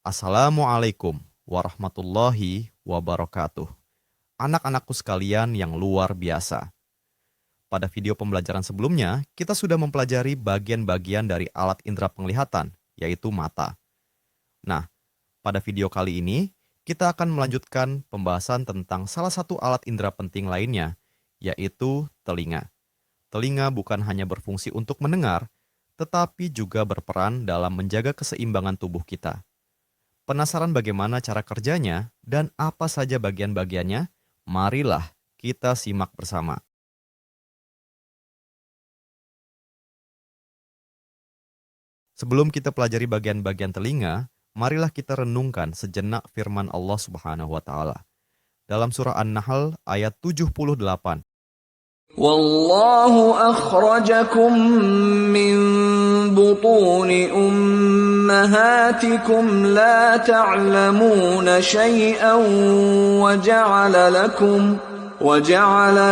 Assalamualaikum warahmatullahi wabarakatuh. Anak-anakku sekalian yang luar biasa. Pada video pembelajaran sebelumnya, kita sudah mempelajari bagian-bagian dari alat indera penglihatan, yaitu mata. Nah, pada video kali ini, kita akan melanjutkan pembahasan tentang salah satu alat indera penting lainnya, yaitu telinga. Telinga bukan hanya berfungsi untuk mendengar, tetapi juga berperan dalam menjaga keseimbangan tubuh kita. Penasaran bagaimana cara kerjanya dan apa saja bagian-bagiannya? Marilah kita simak bersama. Sebelum kita pelajari bagian-bagian telinga, marilah kita renungkan sejenak firman Allah Subhanahu wa taala. Dalam surah An-Nahl ayat 78. Wallahu akhrajakum min butuni ummahatikum la ta'lamuna syai'an wa ja'ala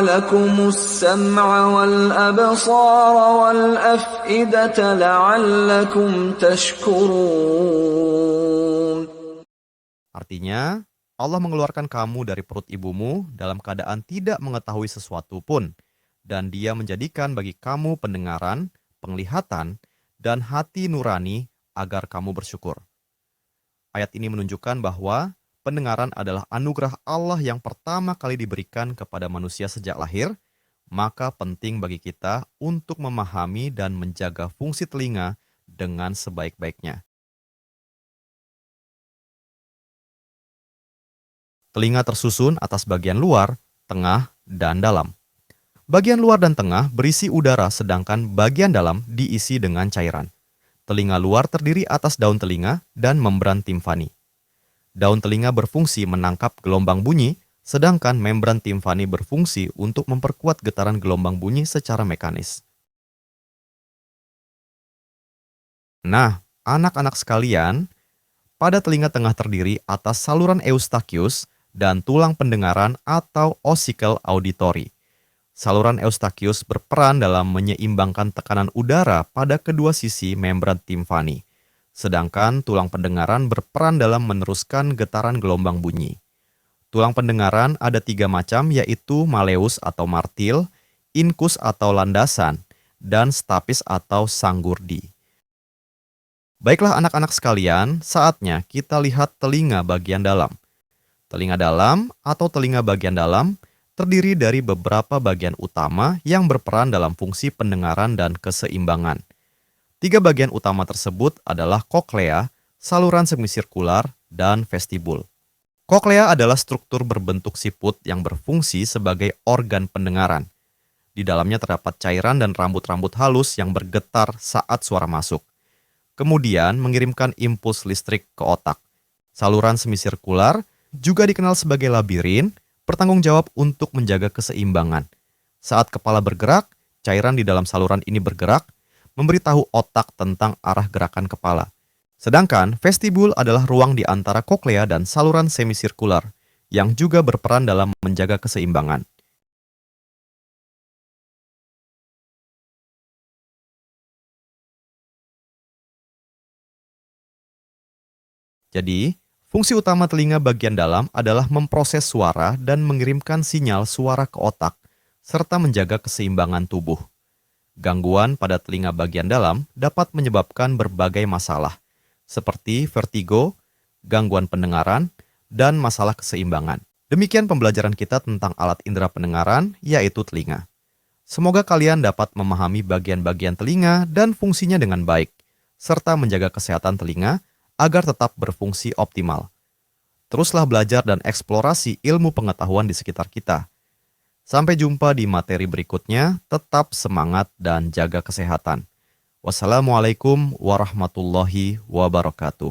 lakumus sam'a wal absara wal af'idata la'allakum tashkurun. Artinya, Allah mengeluarkan kamu dari perut ibumu dalam keadaan tidak mengetahui sesuatu pun, dan Dia menjadikan bagi kamu pendengaran, penglihatan, dan hati nurani agar kamu bersyukur. Ayat ini menunjukkan bahwa pendengaran adalah anugerah Allah yang pertama kali diberikan kepada manusia sejak lahir, maka penting bagi kita untuk memahami dan menjaga fungsi telinga dengan sebaik-baiknya. Telinga tersusun atas bagian luar, tengah, dan dalam. Bagian luar dan tengah berisi udara, sedangkan bagian dalam diisi dengan cairan. Telinga luar terdiri atas daun telinga dan membran timfani. Daun telinga berfungsi menangkap gelombang bunyi, sedangkan membran timfani berfungsi untuk memperkuat getaran gelombang bunyi secara mekanis. Nah, anak-anak sekalian, pada telinga tengah terdiri atas saluran eustachius dan tulang pendengaran atau ossicle auditory. Saluran eustachius berperan dalam menyeimbangkan tekanan udara pada kedua sisi membran timfani, sedangkan tulang pendengaran berperan dalam meneruskan getaran gelombang bunyi. Tulang pendengaran ada 3 macam, yaitu malleus atau martil, incus atau landasan, dan stapes atau sanggurdi. Baiklah anak-anak sekalian, saatnya kita lihat telinga bagian dalam. Telinga dalam atau telinga bagian dalam terdiri dari beberapa bagian utama yang berperan dalam fungsi pendengaran dan keseimbangan. 3 bagian utama tersebut adalah koklea, saluran semisirkular, dan vestibul. Koklea adalah struktur berbentuk siput yang berfungsi sebagai organ pendengaran. Di dalamnya terdapat cairan dan rambut-rambut halus yang bergetar saat suara masuk. Kemudian mengirimkan impuls listrik ke otak. Saluran semisirkular juga dikenal sebagai labirin, bertanggung jawab untuk menjaga keseimbangan. Saat kepala bergerak, cairan di dalam saluran ini bergerak, memberitahu otak tentang arah gerakan kepala. Sedangkan vestibul adalah ruang di antara koklea dan saluran semisirkular, yang juga berperan dalam menjaga keseimbangan. Jadi, fungsi utama telinga bagian dalam adalah memproses suara dan mengirimkan sinyal suara ke otak, serta menjaga keseimbangan tubuh. Gangguan pada telinga bagian dalam dapat menyebabkan berbagai masalah, seperti vertigo, gangguan pendengaran, dan masalah keseimbangan. Demikian pembelajaran kita tentang alat indera pendengaran, yaitu telinga. Semoga kalian dapat memahami bagian-bagian telinga dan fungsinya dengan baik, serta menjaga kesehatan telinga agar tetap berfungsi optimal. Teruslah belajar dan eksplorasi ilmu pengetahuan di sekitar kita. Sampai jumpa di materi berikutnya, tetap semangat dan jaga kesehatan. Wassalamualaikum warahmatullahi wabarakatuh.